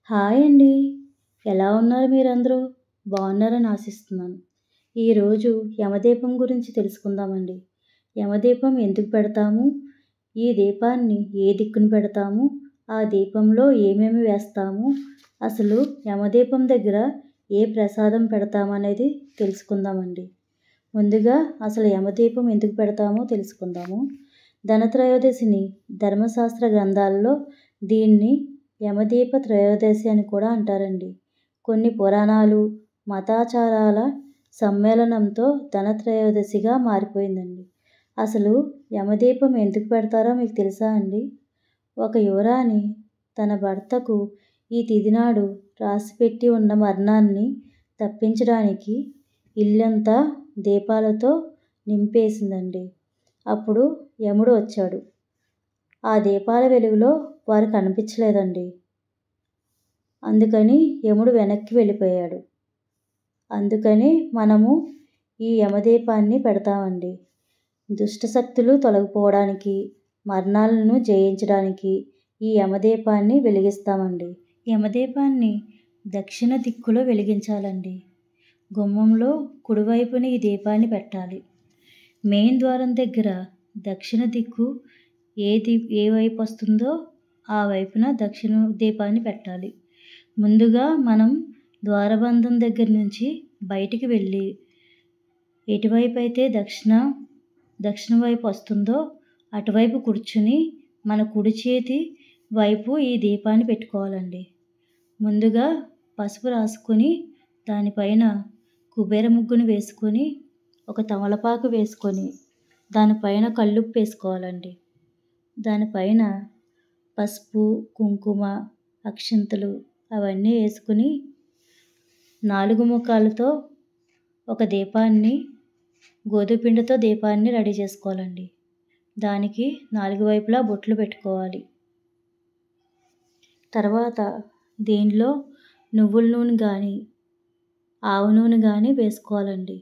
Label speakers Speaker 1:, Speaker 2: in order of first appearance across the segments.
Speaker 1: Hi అండి. ఎలా ఉన్నారు మీరందరూ? బాగున్నారని ఆశిస్తున్నాను. ఈరోజు యమదీపం గురించి తెలుసుకుందామండి. యమదీపం ఎందుకు పెడతాము? ఈ దీపాన్ని ఏ దిక్కున పెడతాము? ఆ దీపంలో ఏమేమి వేస్తాము? అసలు యమదీపం దగ్గర ఏ ప్రసాదం పెడతామనేది తెలుసుకుందామండి. ముందుగా అసలు యమదీపం ఎందుకు పెడతామో తెలుసుకుందాము. ధనత్రయోదశిని ధర్మశాస్త్ర గ్రంథాల్లో దీన్ని యమదీప త్రయోదశి అని కూడా అంటారండి. కొన్ని పురాణాలు, మతాచారాల సమ్మేళనంతో ధనత్రయోదశిగా మారిపోయిందండి. అసలు యమదీపం ఎందుకు పెడతారో మీకు తెలుసా అండి? ఒక యువరాణి తన భర్తకు ఈ తిథి నాడు రాసిపెట్టి ఉన్న మరణాన్ని తప్పించడానికి ఇల్లంతా దీపాలతో నింపేసిందండి. అప్పుడు యముడు వచ్చాడు. ఆ దీపాల వెలుగులో వారు కనిపించలేదండి. అందుకని యముడు వెనక్కి వెళ్ళిపోయాడు. అందుకని మనము ఈ యమదీపాన్ని పెడతామండి. దుష్టశక్తులు తొలగిపోవడానికి, మరణాలను జయించడానికి ఈ యమదీపాన్ని వెలిగిస్తామండి. యమదీపాన్ని దక్షిణ దిక్కులో వెలిగించాలండి. గుమ్మంలో కుడివైపున ఈ దీపాన్ని పెట్టాలి. మెయిన్ ద్వారం దగ్గర దక్షిణ దిక్కు ఏ వైపు వస్తుందో ఆ వైపున దక్షిణ దీపాన్ని పెట్టాలి. ముందుగా మనం ద్వారబంధం దగ్గర నుంచి బయటికి వెళ్ళి ఎటువైపు అయితే దక్షిణ వైపు వస్తుందో అటువైపు కూర్చుని మన కుడి చేతి వైపు ఈ దీపాన్ని పెట్టుకోవాలండి. ముందుగా పసుపు రాసుకొని దానిపైన కుబేర ముగ్గును వేసుకొని ఒక తమలపాకు వేసుకొని దానిపైన కల్లుప్పు వేసుకోవాలండి. దానిపైన పసుపు, కుంకుమ, అక్షింతలు అవన్నీ వేసుకుని 4 ముఖాలతో ఒక దీపాన్ని గోధుమపిండితో దీపాన్ని రెడీ చేసుకోవాలండి. దానికి 4 వైపులా బొట్లు పెట్టుకోవాలి. తర్వాత దీనిలో నువ్వుల నూనె కానీ ఆవు నూనె కానీ వేసుకోవాలండి.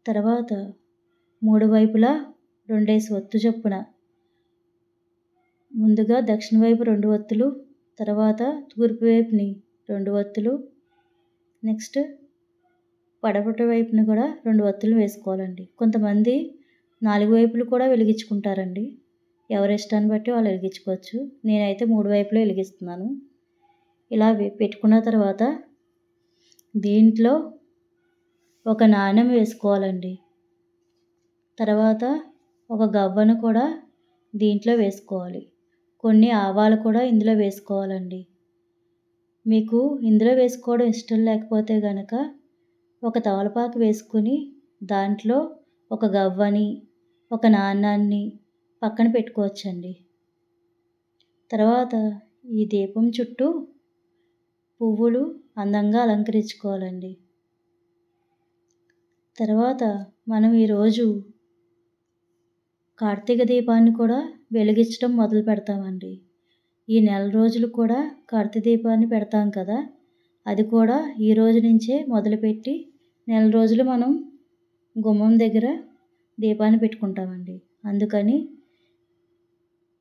Speaker 1: తర్వాత 3 వైపులా 2 ఒత్తు చొప్పున ముందుగా దక్షిణ వైపు 2 ఒత్తులు, తర్వాత తూర్పు వైపుని 2 ఒత్తులు, నెక్స్ట్ పడమటి వైపుని కూడా 2 ఒత్తులు వేసుకోవాలండి. కొంతమంది 4 వైపులు కూడా వెలిగించుకుంటారండి. ఎవరి ఇష్టాన్ని బట్టి వాళ్ళు వెలిగించుకోవచ్చు. నేనైతే 3 వైపులు వెలిగిస్తున్నాను. ఇలా పెట్టుకున్న తర్వాత దీంట్లో ఒక నాణెం వేసుకోవాలండి. తర్వాత ఒక గవ్వను కూడా దీంట్లో వేసుకోవాలి. కొన్ని ఆవాలు కూడా ఇందులో వేసుకోవాలండి. మీకు ఇందులో వేసుకోవడం ఇష్టం లేకపోతే కనుక ఒక తమలపాకు వేసుకుని దాంట్లో ఒక గవ్వని, ఒక నాణాన్ని పక్కన పెట్టుకోవచ్చండి. తర్వాత ఈ దీపం చుట్టూ పువ్వులు అందంగా అలంకరించుకోవాలండి. తర్వాత మనం ఈరోజు కార్తీక దీపాన్ని కూడా వెలిగించడం మొదలు పెడతామండి. ఈ నెల రోజులు కూడా కార్తీక దీపాన్ని పెడతాం కదా, అది కూడా ఈ రోజు నుంచే మొదలుపెట్టి నెల రోజులు మనం గుమ్మం దగ్గర దీపాన్ని పెట్టుకుంటామండి. అందుకని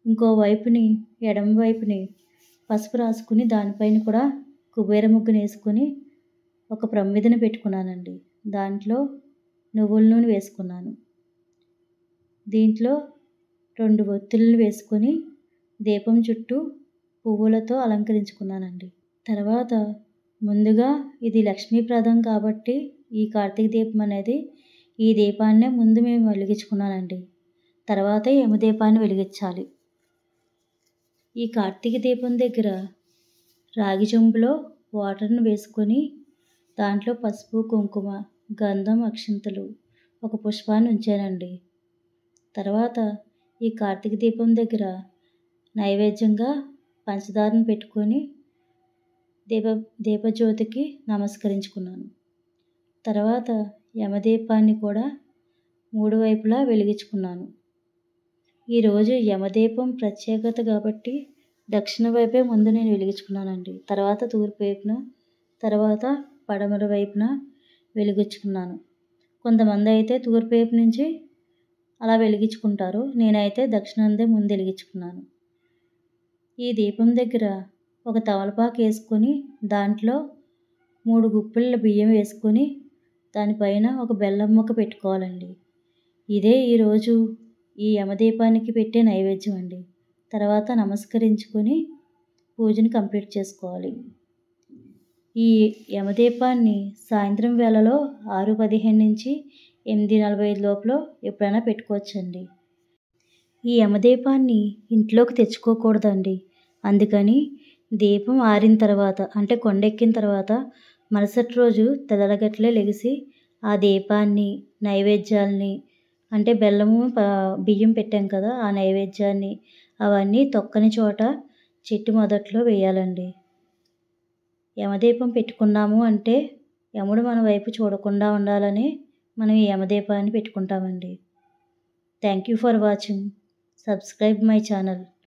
Speaker 1: ఇంకో వైపుని ఎడమ వైపుని పసుపు రాసుకుని దానిపైన కూడా కుబేర ముగ్గును వేసుకొని ఒక ప్రమిదను పెట్టుకున్నానండి. దాంట్లో నువ్వుల నూనె వేసుకున్నాను. దీంట్లో 2 ఒత్తులను వేసుకొని దీపం చుట్టూ పువ్వులతో అలంకరించుకున్నానండి. తర్వాత ముందుగా ఇది లక్ష్మీప్రదం కాబట్టి ఈ కార్తీక దీపం అనేది ఈ దీపాన్నే ముందు మేము వెలిగించుకున్నానండి. తర్వాత యమదీపాన్ని వెలిగించాలి. ఈ కార్తీక దీపం దగ్గర రాగి చెంబులో వాటర్ను వేసుకొని దాంట్లో పసుపు, కుంకుమ, గంధం, అక్షింతలు, ఒక పుష్పాన్ని ఉంచానండి. తర్వాత ఈ కార్తీక దీపం దగ్గర నైవేద్యంగా పంచదారను పెట్టుకొని దీపజ్యోతికి నమస్కరించుకున్నాను. తర్వాత యమదీపాన్ని కూడా 3 వైపులా వెలిగించుకున్నాను. ఈరోజు యమదీపం ప్రత్యేకత కాబట్టి దక్షిణ వైపే ముందు నేను వెలిగించుకున్నానండి. తర్వాత తూర్పు వైపున, తర్వాత పడమర వైపున వెలిగించుకున్నాను. కొంతమంది అయితే తూర్పు వైపు నుంచి అలా వెలిగించుకుంటారు. నేనైతే దక్షిణందే ముందు వెలిగించుకున్నాను. ఈ దీపం దగ్గర ఒక తమలపాకు వేసుకొని దాంట్లో 3 గుప్పిళ్ళ బియ్యం వేసుకొని దానిపైన ఒక బెల్లం ముక్క పెట్టుకోవాలండి. ఇదే ఈరోజు ఈ యమదీపానికి పెట్టే నైవేద్యం అండి. తర్వాత నమస్కరించుకొని పూజని కంప్లీట్ చేసుకోవాలి. ఈ యమదీపాన్ని సాయంత్రం వేళలో 6:15 నుంచి 8:45 లోపల ఎప్పుడైనా పెట్టుకోవచ్చండి. ఈ యమదీపాన్ని ఇంట్లోకి తెచ్చుకోకూడదండి. అందుకని దీపం ఆరిన తర్వాత అంటే కొండెక్కిన తర్వాత మరుసటి రోజు తెల్లగట్లే లెగిసి ఆ దీపాన్ని నైవేద్యాల్ని అంటే బెల్లము బియ్యం పెట్టాం కదా, ఆ నైవేద్యాన్ని అవన్నీ తొక్కని చోట చెట్టు మొదట్లో వేయాలండి. యమదీపం పెట్టుకున్నాము అంటే యముడు మన వైపు చూడకుండా ఉండాలని మనం ఈ యమదీపాన్ని పెట్టుకుంటామండి. Thank you for watching. Subscribe my channel.